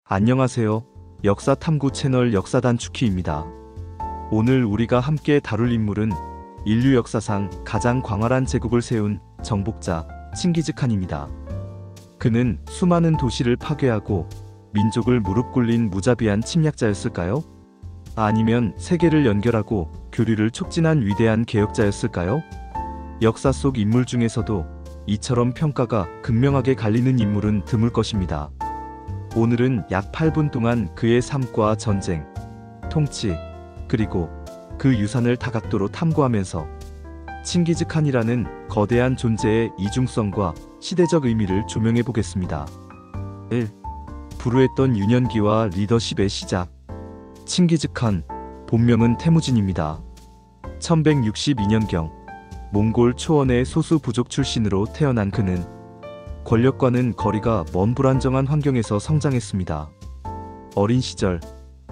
안녕하세요. 역사탐구 채널 역사단축키입니다. 오늘 우리가 함께 다룰 인물은 인류 역사상 가장 광활한 제국을 세운 정복자 칭기즈칸입니다. 그는 수많은 도시를 파괴하고 민족을 무릎 꿇린 무자비한 침략자였을까요? 아니면 세계를 연결하고 교류를 촉진한 위대한 개혁자였을까요? 역사 속 인물 중에서도 이처럼 평가가 극명하게 갈리는 인물은 드물 것입니다. 오늘은 약 8분 동안 그의 삶과 전쟁, 통치, 그리고 그 유산을 다각도로 탐구하면서 칭기즈칸이라는 거대한 존재의 이중성과 시대적 의미를 조명해 보겠습니다. 1. 불우했던 유년기와 리더십의 시작. 칭기즈칸, 본명은 태무진입니다. 1162년경 몽골 초원의 소수 부족 출신으로 태어난 그는 권력과는 거리가 먼 불안정한 환경에서 성장했습니다. 어린 시절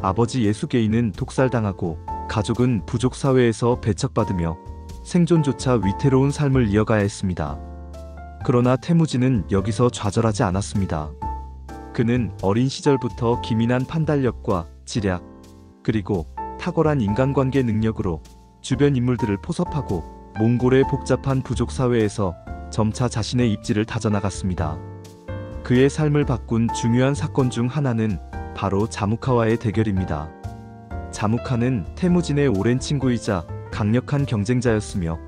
아버지 예수게이는 독살당하고 가족은 부족 사회에서 배척받으며 생존조차 위태로운 삶을 이어가야 했습니다. 그러나 태무진은 여기서 좌절하지 않았습니다. 그는 어린 시절부터 기민한 판단력과 지략, 그리고 탁월한 인간관계 능력으로 주변 인물들을 포섭하고 몽골의 복잡한 부족 사회에서 점차 자신의 입지를 다져나갔습니다. 그의 삶을 바꾼 중요한 사건 중 하나는 바로 자무카와의 대결입니다. 자무카는 태무진의 오랜 친구이자 강력한 경쟁자였으며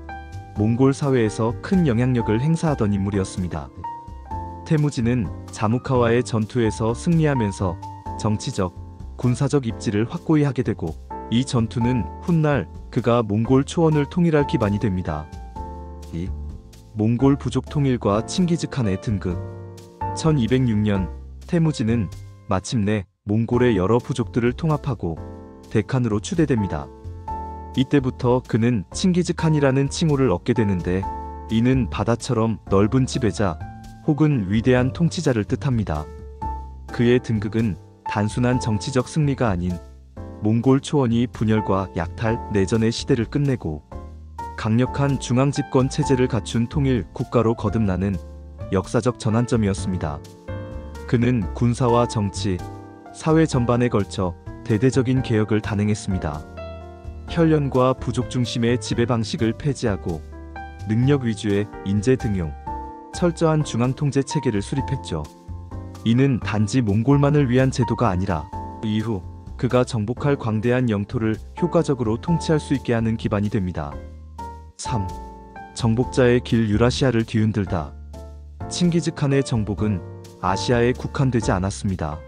몽골 사회에서 큰 영향력을 행사하던 인물이었습니다. 태무진은 자무카와의 전투에서 승리하면서 정치적, 군사적 입지를 확고히 하게 되고 이 전투는 훗날 그가 몽골 초원을 통일할 기반이 됩니다. 2. 몽골 부족 통일과 칭기즈칸의 등극. 1206년 태무진은 마침내 몽골의 여러 부족들을 통합하고 대칸으로 추대됩니다. 이때부터 그는 칭기즈칸이라는 칭호를 얻게 되는데 이는 바다처럼 넓은 지배자 혹은 위대한 통치자를 뜻합니다. 그의 등극은 단순한 정치적 승리가 아닌 몽골 초원이 분열과 약탈, 내전의 시대를 끝내고 강력한 중앙집권 체제를 갖춘 통일 국가로 거듭나는 역사적 전환점이었습니다. 그는 군사와 정치, 사회 전반에 걸쳐 대대적인 개혁을 단행했습니다. 혈연과 부족 중심의 지배 방식을 폐지하고 능력 위주의 인재 등용, 철저한 중앙 통제 체계를 수립했죠. 이는 단지 몽골만을 위한 제도가 아니라 이후 그가 정복할 광대한 영토를 효과적으로 통치할 수 있게 하는 기반이 됩니다. 3. 정복자의 길 유라시아를 뒤흔들다. 칭기즈칸의 정복은 아시아에 국한되지 않았습니다.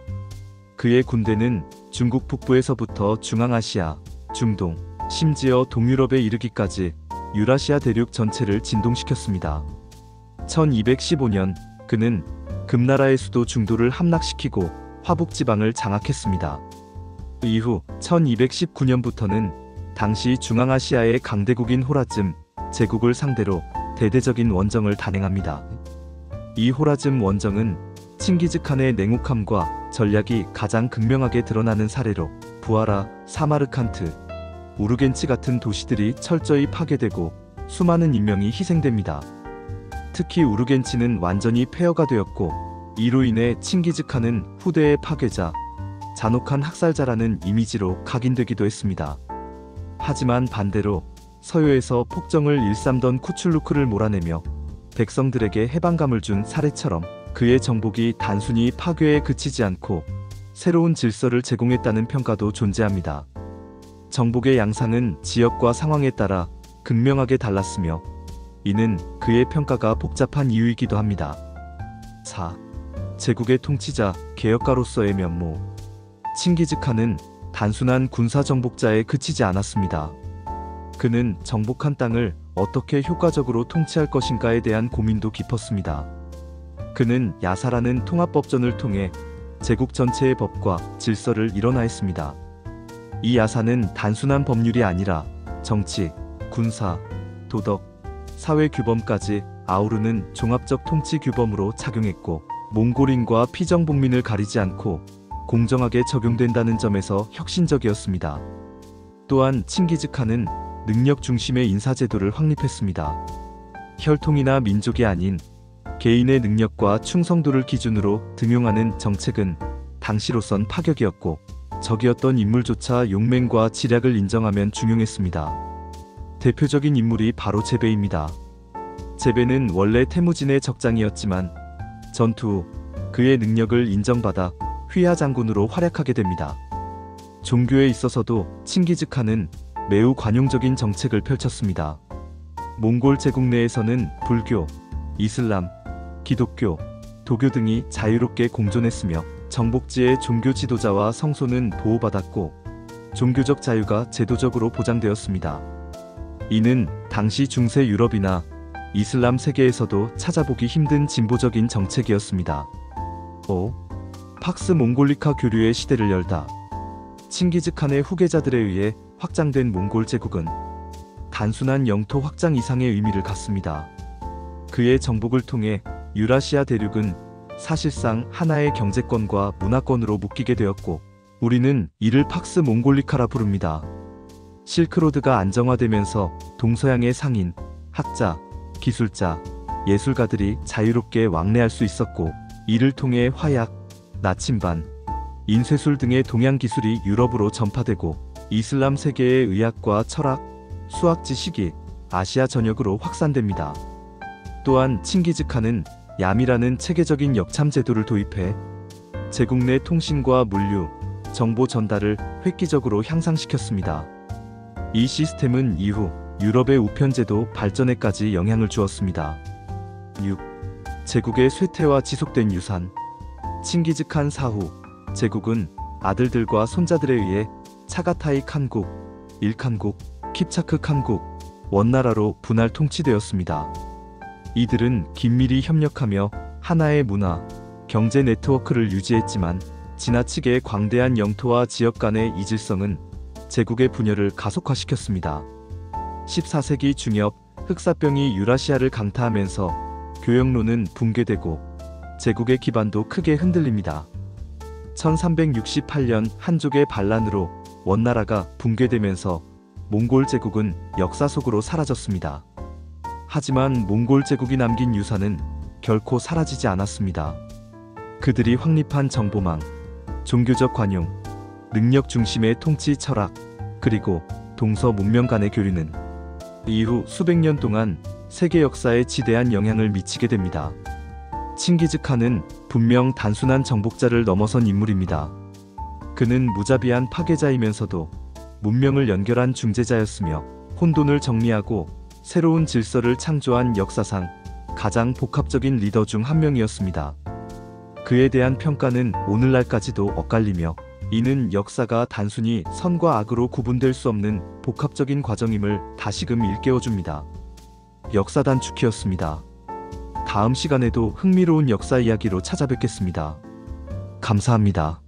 그의 군대는 중국 북부에서부터 중앙아시아, 중동, 심지어 동유럽에 이르기까지 유라시아 대륙 전체를 진동시켰습니다. 1215년 그는 금나라의 수도 중도를 함락시키고 화북지방을 장악했습니다. 이후 1219년부터는 당시 중앙아시아의 강대국인 호라즘 제국을 상대로 대대적인 원정을 단행합니다. 이 호라즘 원정은 칭기즈칸의 냉혹함과 전략이 가장 극명하게 드러나는 사례로 부하라, 사마르칸트, 우르겐치 같은 도시들이 철저히 파괴되고 수많은 인명이 희생됩니다. 특히 우르겐치는 완전히 폐허가 되었고 이로 인해 칭기즈칸은 후대의 파괴자, 잔혹한 학살자라는 이미지로 각인되기도 했습니다. 하지만 반대로 서유에서 폭정을 일삼던 쿠출루크를 몰아내며 백성들에게 해방감을 준 사례처럼 그의 정복이 단순히 파괴에 그치지 않고 새로운 질서를 제공했다는 평가도 존재합니다. 정복의 양상은 지역과 상황에 따라 극명하게 달랐으며 이는 그의 평가가 복잡한 이유이기도 합니다. 4. 제국의 통치자, 개혁가로서의 면모. 칭기즈칸은 단순한 군사 정복자에 그치지 않았습니다. 그는 정복한 땅을 어떻게 효과적으로 통치할 것인가에 대한 고민도 깊었습니다. 그는 야사라는 통합법전을 통해 제국 전체의 법과 질서를 일원화했습니다. 이 야사는 단순한 법률이 아니라 정치, 군사, 도덕, 사회 규범까지 아우르는 종합적 통치 규범으로 작용했고 몽골인과 피정복민을 가리지 않고 공정하게 적용된다는 점에서 혁신적이었습니다. 또한 칭기즈칸은 능력 중심의 인사제도를 확립했습니다. 혈통이나 민족이 아닌 개인의 능력과 충성도를 기준으로 등용하는 정책은 당시로선 파격이었고 적이었던 인물조차 용맹과 지략을 인정하면 중용했습니다. 대표적인 인물이 바로 제배입니다. 제배는 원래 태무진의 적장이었지만 전투 후 그의 능력을 인정받아 휘하 장군으로 활약하게 됩니다. 종교에 있어서도 칭기즈칸은 매우 관용적인 정책을 펼쳤습니다. 몽골 제국 내에서는 불교, 이슬람, 기독교, 도교 등이 자유롭게 공존했으며 정복지의 종교 지도자와 성소는 보호받았고 종교적 자유가 제도적으로 보장되었습니다. 이는 당시 중세 유럽이나 이슬람 세계에서도 찾아보기 힘든 진보적인 정책이었습니다. 5. 팍스 몽골리카 교류의 시대를 열다. 칭기즈칸의 후계자들에 의해 확장된 몽골 제국은 단순한 영토 확장 이상의 의미를 갖습니다. 그의 정복을 통해 유라시아 대륙은 사실상 하나의 경제권과 문화권으로 묶이게 되었고 우리는 이를 팍스 몽골리카라 부릅니다. 실크로드가 안정화되면서 동서양의 상인, 학자, 기술자, 예술가들이 자유롭게 왕래할 수 있었고 이를 통해 화약, 나침반, 인쇄술 등의 동양 기술이 유럽으로 전파되고 이슬람 세계의 의학과 철학, 수학 지식이 아시아 전역으로 확산됩니다. 또한 칭기즈칸은 얌이라는 체계적인 역참 제도를 도입해 제국 내 통신과 물류, 정보 전달을 획기적으로 향상시켰습니다. 이 시스템은 이후 유럽의 우편제도 발전에까지 영향을 주었습니다. 6. 제국의 쇠퇴와 지속된 유산. 칭기즈칸 사후 제국은 아들들과 손자들에 의해 차가타이 칸국, 일칸국, 킵차크 칸국, 원나라로 분할 통치되었습니다. 이들은 긴밀히 협력하며 하나의 문화, 경제 네트워크를 유지했지만 지나치게 광대한 영토와 지역 간의 이질성은 제국의 분열을 가속화시켰습니다. 14세기 중엽 흑사병이 유라시아를 강타하면서 교역로는 붕괴되고 제국의 기반도 크게 흔들립니다. 1368년 한족의 반란으로 원나라가 붕괴되면서 몽골 제국은 역사 속으로 사라졌습니다. 하지만 몽골 제국이 남긴 유산은 결코 사라지지 않았습니다. 그들이 확립한 정보망, 종교적 관용, 능력 중심의 통치 철학, 그리고 동서 문명 간의 교류는 이후 수백 년 동안 세계 역사에 지대한 영향을 미치게 됩니다. 칭기즈칸은 분명 단순한 정복자를 넘어선 인물입니다. 그는 무자비한 파괴자이면서도 문명을 연결한 중재자였으며 혼돈을 정리하고 새로운 질서를 창조한 역사상 가장 복합적인 리더 중 한 명이었습니다. 그에 대한 평가는 오늘날까지도 엇갈리며 이는 역사가 단순히 선과 악으로 구분될 수 없는 복합적인 과정임을 다시금 일깨워줍니다. 역사 단축키였습니다. 다음 시간에도 흥미로운 역사 이야기로 찾아뵙겠습니다. 감사합니다.